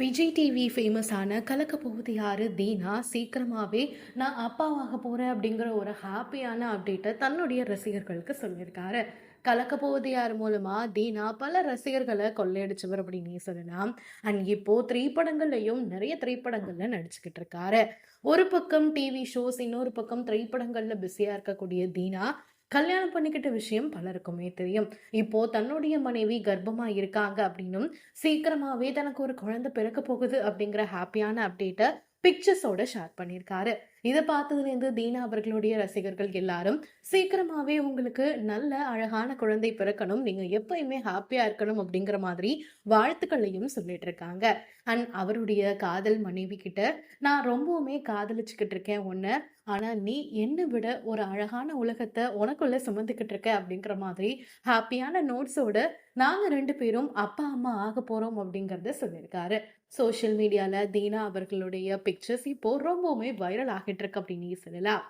Vijay TV ஃபேமஸான கலக்க போவது யாரு தீனா சீக்கிரமாவே நான் அப்பாவாக போறேன் அப்படிங்கிற ஒரு ஹாப்பியான அப்டேட்டை தன்னுடைய ரசிகர்களுக்கு சொல்லியிருக்காரு. கலக்க போவது யார் மூலமா தீனா பல ரசிகர்களை கொள்ளையடிச்சவர் அப்படின்னே சொல்லலாம். அண்ட் இப்போ திரைப்படங்கள்லயும் நிறைய திரைப்படங்கள்ல நடிச்சுக்கிட்டு இருக்காரு. ஒரு பக்கம் டிவி ஷோஸ், இன்னொரு பக்கம் திரைப்படங்கள்ல பிஸியா இருக்கக்கூடிய தீனா கல்யாணம் பண்ணிக்கிட்ட விஷயம் பலருக்குமே தெரியும். இப்போ தன்னுடைய மனைவி கர்ப்பமா இருக்காங்க அப்படின்னும், சீக்கிரமாவே தனக்கு ஒரு குழந்தை பிறக்க போகுது அப்படிங்கிற ஹாப்பியான அப்டேட்ட பிக்சர்ஸோட ஷேர் பண்ணியிருக்காரு. இதை பார்த்ததுலேருந்து தீனா அவர்களுடைய ரசிகர்கள் எல்லாரும் சீக்கிரமாவே உங்களுக்கு நல்ல அழகான குழந்தை பிறக்கணும், நீங்க எப்பயுமே ஹாப்பியா இருக்கணும் அப்படிங்கிற மாதிரி வாழ்த்துக்களையும் சொல்லிட்டு இருக்காங்க. அண்ட் அவருடைய காதல் மனைவி கிட்ட, நான் ரொம்பவுமே காதலிச்சுக்கிட்டு இருக்கேன் உன்னை, ஆனா நீ என்னை விட ஒரு அழகான உலகத்தை உனக்குள்ள சுமந்துக்கிட்டு இருக்க அப்படிங்கிற மாதிரி ஹாப்பியான நோட்ஸோட நாங்க 2 பேரும் அப்பா, அம்மா ஆகப் போறோம் அப்படிங்கிறத சொல்லியிருக்காரு. சோஷியல் மீடியால தீனா அவர்களுடைய பிக்சர்ஸ் இப்போ ரொம்பவுமே வைரல் ஆகிட்டு இருக்கு அப்படின்னே சொல்லலாம்.